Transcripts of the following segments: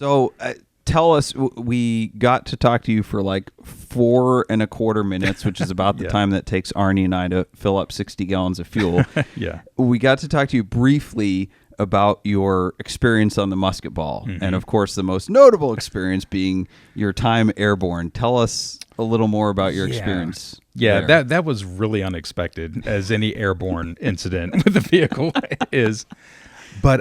So tell us, we got to talk to you for like 4.25 minutes, which is about the time that it takes Arnie and I to fill up 60 gallons of fuel. Yeah. We got to talk to you briefly about your experience on the Musketball. Mm-hmm. And of course, the most notable experience being your time Airborne. Tell us a little more about your experience. Yeah, there. that was really unexpected, as any airborne incident with the vehicle is. But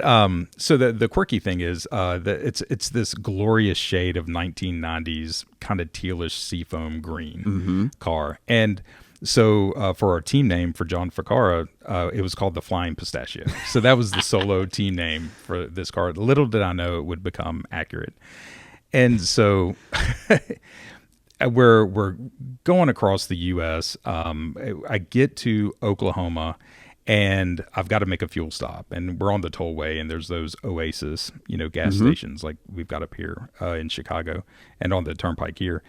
so the quirky thing is that it's this glorious shade of 1990s kind of tealish seafoam green car. And so for our team name for John Ficarra, it was called the Flying Pistachio. So that was the solo team name for this car. Little did I know it would become accurate. And so we're going across the U.S. I get to Oklahoma, and I've got to make a fuel stop. And we're on the tollway, and there's those Oasis, gas stations like we've got up here in Chicago and on the turnpike here.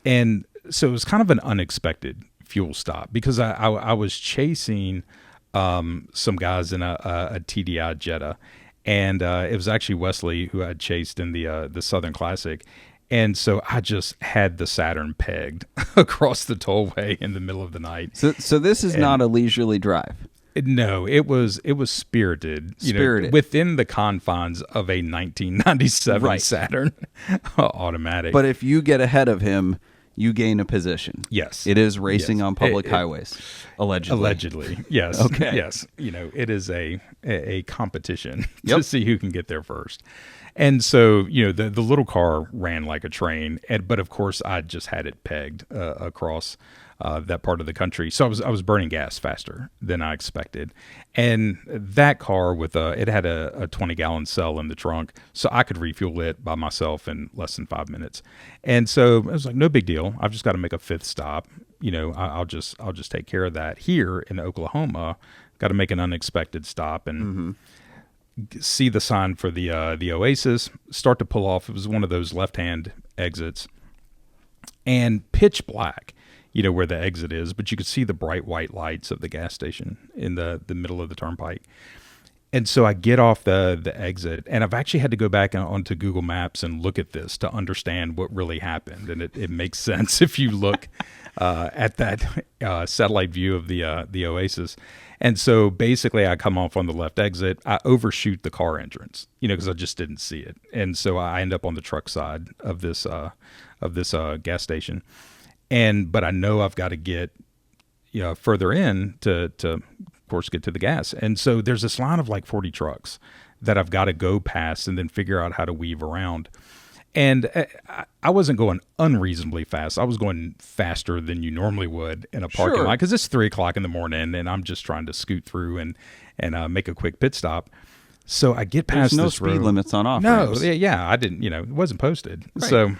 And so it was kind of an unexpected fuel stop because I was chasing some guys in a TDI Jetta, and it was actually Wesley who I'd chased in the Southern Classic. And so I just had the Saturn pegged across the tollway in the middle of the night. So this is not a leisurely drive. No, it was spirited, within the confines of a 1997 Saturn automatic. But if you get ahead of him, you gain a position. Yes. It is racing on public highways, allegedly. Allegedly, yes. Okay. Yes. It is a competition to see who can get there first. And so, the little car ran like a train, but of course I just had it pegged across that part of the country. So I was burning gas faster than I expected. And that car it had a 20-gallon cell in the trunk, so I could refuel it by myself in less than 5 minutes. And so I was like, no big deal. I've just got to make a fifth stop. I'll just take care of that. Here in Oklahoma, got to make an unexpected stop and see the sign for the Oasis, start to pull off. It was one of those left-hand exits, and pitch black, where the exit is, but you could see the bright white lights of the gas station in the middle of the turnpike. And so I get off the exit, and I've actually had to go back onto Google Maps and look at this to understand what really happened. And it makes sense if you look at that satellite view of the Oasis. And so basically I come off on the left exit. I overshoot the car entrance, because I just didn't see it. And so I end up on the truck side of this gas station. But I know I've got to get further in to of course get to the gas. And so there's this line of like 40 trucks that I've got to go past and then figure out how to weave around. And I wasn't going unreasonably fast. I was going faster than you normally would in a parking lot because it's 3:00 in the morning and I'm just trying to scoot through and make a quick pit stop. So I get past There's no speed limits on off ramps. No, yeah, I didn't, it wasn't posted. Right. So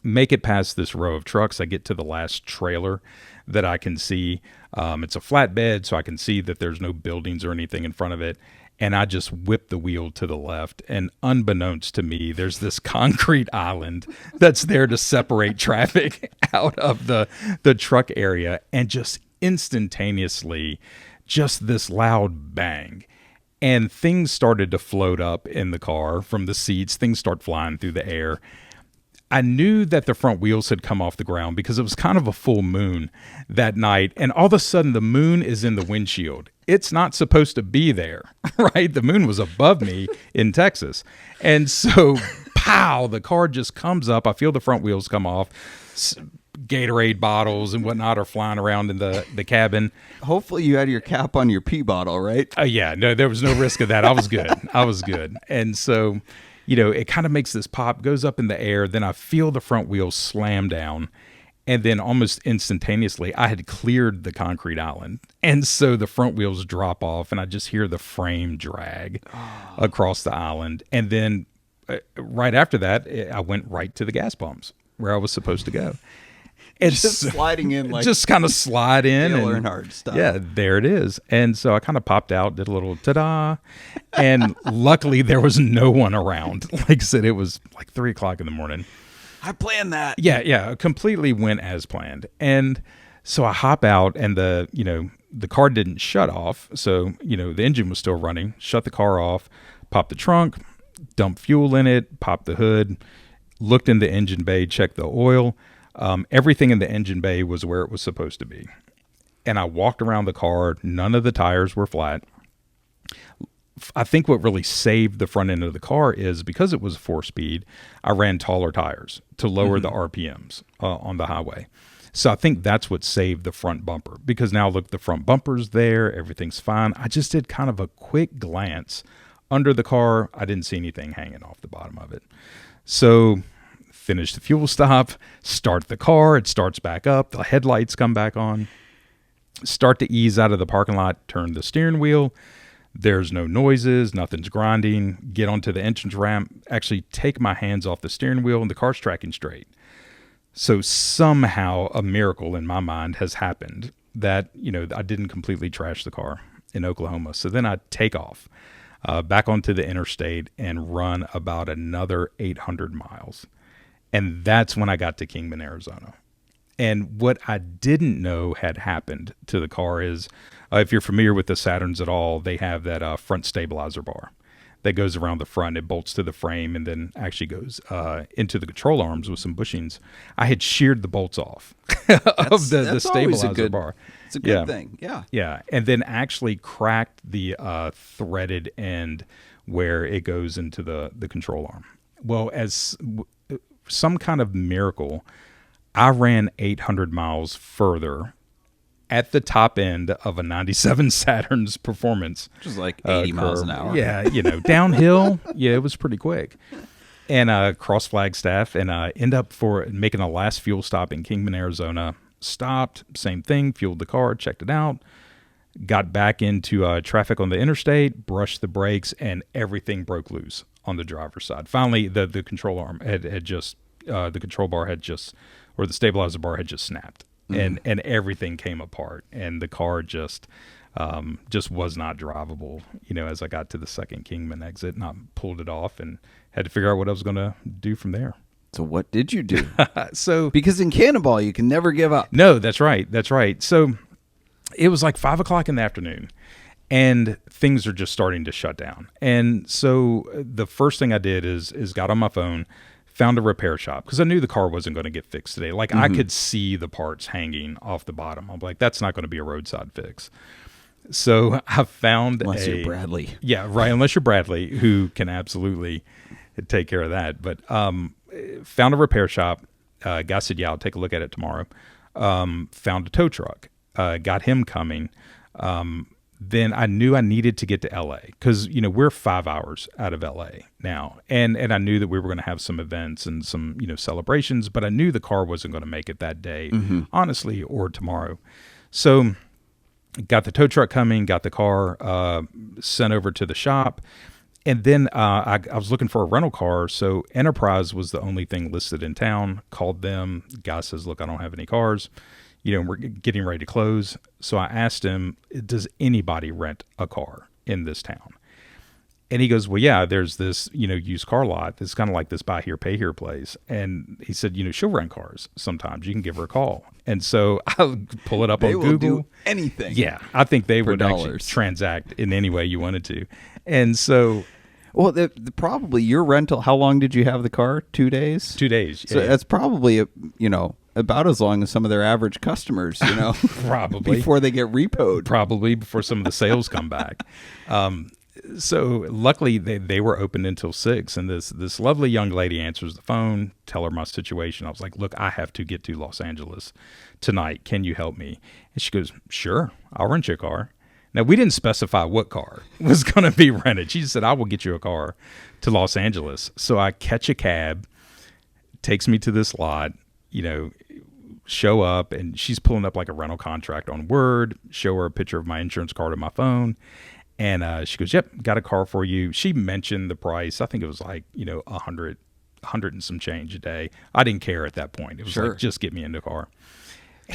make it past this row of trucks. I get to the last trailer that I can see. It's a flatbed, so I can see that there's no buildings or anything in front of it. And I just whip the wheel to the left. And unbeknownst to me, there's this concrete island that's there to separate traffic out of the truck area. And just instantaneously, just this loud bang. And things started to float up in the car from the seats. Things start flying through the air. I knew that the front wheels had come off the ground because it was kind of a full moon that night. And all of a sudden, the moon is in the windshield. It's not supposed to be there, right? The moon was above me in Texas. And so, pow, the car just comes up. I feel the front wheels come off. Gatorade bottles and whatnot are flying around in the cabin. Hopefully you had your cap on your pee bottle, right? Yeah, no, there was no risk of that. I was good. And so, it kind of makes this pop, goes up in the air. Then I feel the front wheels slam down. And then almost instantaneously, I had cleared the concrete island. And so the front wheels drop off and I just hear the frame drag across the island. And then right after that, I went right to the gas pumps where I was supposed to go. And just sliding in like just kind of slide in Dale Earnhardt style. Yeah, there it is. And so I kind of popped out, did a little ta-da, and luckily there was no one around. Like I said, it was like 3:00 in the morning. I planned that. Yeah, completely went as planned. And so I hop out, and the car didn't shut off, so the engine was still running. Shut the car off, pop the trunk, dumped fuel in it, popped the hood, looked in the engine bay, checked the oil. Everything in the engine bay was where it was supposed to be. And I walked around the car. None of the tires were flat. I think what really saved the front end of the car is because it was a 4-speed, I ran taller tires to lower the RPMs on the highway. So I think that's what saved the front bumper, because now look, the front bumper's there. Everything's fine. I just did kind of a quick glance under the car. I didn't see anything hanging off the bottom of it. So finish the fuel stop, start the car. It starts back up. The headlights come back on. Start to ease out of the parking lot, turn the steering wheel. There's no noises, nothing's grinding. Get onto the entrance ramp, actually take my hands off the steering wheel, and the car's tracking straight. So somehow a miracle in my mind has happened that, I didn't completely trash the car in Oklahoma. So then I take off back onto the interstate and run about another 800 miles. And that's when I got to Kingman, Arizona. And what I didn't know had happened to the car is, if you're familiar with the Saturns at all, they have that front stabilizer bar that goes around the front. It bolts to the frame and then actually goes into the control arms with some bushings. I had sheared the bolts off of the stabilizer bar. It's a good thing. Yeah. Yeah. And then actually cracked the threaded end where it goes into the control arm. Well, as some kind of miracle, I ran 800 miles further at the top end of a 97 Saturn's performance. Which is like 80 miles an hour. Yeah, downhill. Yeah, it was pretty quick. And cross Flagstaff, and end up for making a last fuel stop in Kingman, Arizona. Stopped, same thing, fueled the car, checked it out. Got back into traffic on the interstate, brushed the brakes, and everything broke loose on the driver's side. Finally, the control arm had just, the control bar had just, or the stabilizer bar had just snapped, and everything came apart, and the car just was not drivable. As I got to the second Kingman exit, and I pulled it off and had to figure out what I was going to do from there. So what did you do? So because in Cannonball, you can never give up. No, that's right. That's right. So it was like 5:00 in the afternoon, and things are just starting to shut down. And so the first thing I did is got on my phone, found a repair shop, because I knew the car wasn't going to get fixed today. Like I could see the parts hanging off the bottom. I'm like, that's not going to be a roadside fix. So I found unless you're Bradley. Yeah, right. Unless you're Bradley, who can absolutely take care of that. But found a repair shop. Guy said, yeah, I'll take a look at it tomorrow. Found a tow truck. Got him coming. Then I knew I needed to get to LA because, we're 5 hours out of LA now. And I knew that we were going to have some events and some, celebrations, but I knew the car wasn't going to make it that day, honestly, or tomorrow. So got the tow truck coming, got the car sent over to the shop. And then I was looking for a rental car. So Enterprise was the only thing listed in town. Called them. The guy says, look, I don't have any cars. We're getting ready to close. So I asked him, does anybody rent a car in this town? And he goes, well, yeah, there's this, used car lot. It's kind of like this buy here, pay here place. And he said, she'll rent cars sometimes. You can give her a call. And so I'll pull it up on Google. They will do anything. Yeah, I think they would dollars. Actually transact in any way you wanted to. And so... Well, probably your rental, how long did you have the car? 2 days? 2 days. So that's probably, about as long as some of their average customers, probably before they get repoed. Probably before some of the sales come back. So luckily they were open until 6, and this lovely young lady answers the phone, tell her my situation. I was like, look, I have to get to Los Angeles tonight. Can you help me? And she goes, sure, I'll rent you a car. Now, we didn't specify what car was going to be rented. She just said, I will get you a car to Los Angeles. So I catch a cab, takes me to this lot, show up, and she's pulling up like a rental contract on Word, show her a picture of my insurance card on my phone. And she goes, yep, got a car for you. She mentioned the price. I think it was like, 100 and some change a day. I didn't care at that point. It was like, just get me in the car.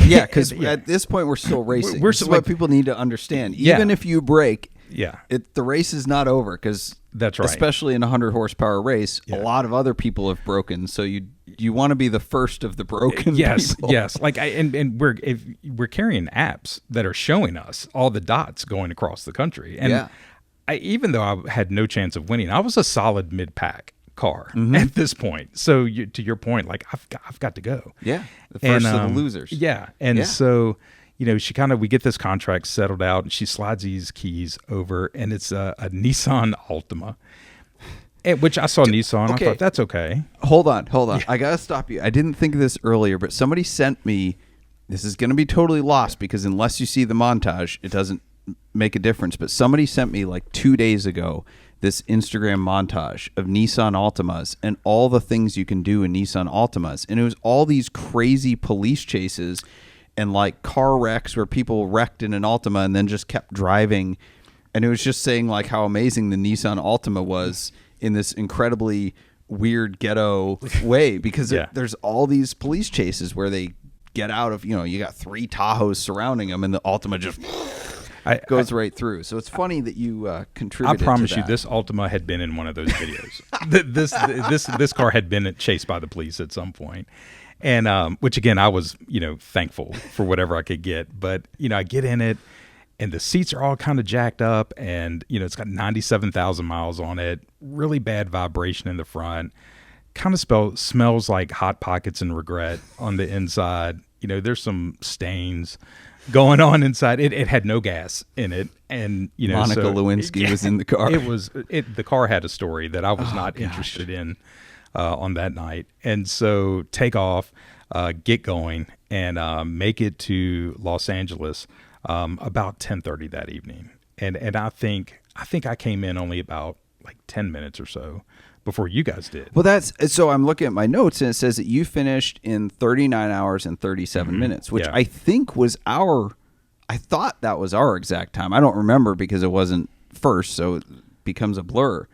Yeah, because at this point we're still racing. This is what people need to understand. Even if you break, the race is not over. Because that's right. Especially in a 100 horsepower race, a lot of other people have broken. So you want to be the first of the broken. Yes, people. yes. Like we're carrying apps that are showing us all the dots going across the country, and even though I had no chance of winning, I was a solid mid-pack car at this point. So to your point, like I've got to go. Yeah, the first of the losers. Yeah, and so we get this contract settled out, and she slides these keys over, and it's a Nissan Altima, which I saw Nissan. Okay. I thought that's okay. Hold on. Yeah. I gotta stop you. I didn't think of this earlier, but somebody sent me. This is going to be totally lost because unless you see the montage, it doesn't make a difference. But somebody sent me like 2 days ago this Instagram montage of Nissan Altimas and all the things you can do in Nissan Altimas. And it was all these crazy police chases and like car wrecks where people wrecked in an Altima and then just kept driving. And it was just saying like how amazing the Nissan Altima was in this incredibly weird ghetto way because there's all these police chases where they get out of, you got 3 Tahoes surrounding them and the Altima just goes right through. So it's funny that you contributed. I promise to that. you this Altima had been in one of those videos. this car had been chased by the police at some point. And which again, I was, thankful for whatever I could get. But, I get in it and the seats are all kind of jacked up and, it's got 97,000 miles on it, really bad vibration in the front. Kind of smells like Hot Pockets and regret on the inside. There's some stains going on inside. It had no gas in it, and Monica Lewinsky was in the car. The car had a story that I was not interested in on that night, and so take off, get going, and make it to Los Angeles about 10:30 that evening. And I think I came in only about like 10 minutes or so before you guys did. Well, so I'm looking at my notes and it says that you finished in 39 hours and 37 minutes, which I think was I thought that was our exact time. I don't remember because it wasn't first, so it becomes a blur.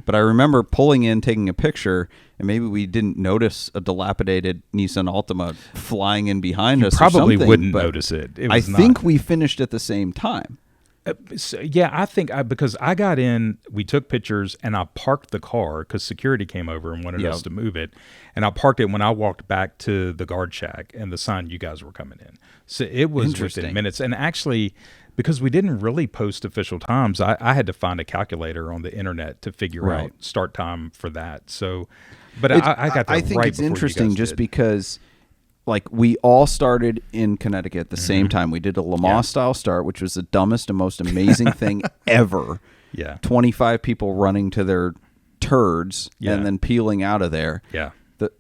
But I remember pulling in, taking a picture, and maybe we didn't notice a dilapidated Nissan Altima flying in behind us. Probably wouldn't notice it. I think we finished at the same time. I think because I got in, we took pictures, and I parked the car because security came over and wanted us to move it. And I parked it when I walked back to the guard shack and the sign you guys were coming in. So it was within minutes. And actually, because we didn't really post official times, I had to find a calculator on the internet to figure out start time for that. So, but I got there I think right it's before interesting you guys just did. Because like we all started in Connecticut at the same time. We did a Lamar style start, which was the dumbest and most amazing thing ever. Yeah. 25 people running to their turds and then peeling out of there. Yeah.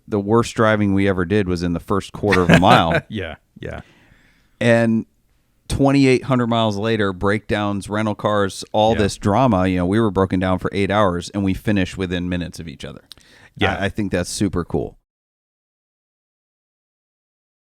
The worst driving we ever did was in the first quarter of a mile. Yeah. And 2,800 miles later, breakdowns, rental cars, all this drama, we were broken down for 8 hours and we finished within minutes of each other. Yeah. I think that's super cool.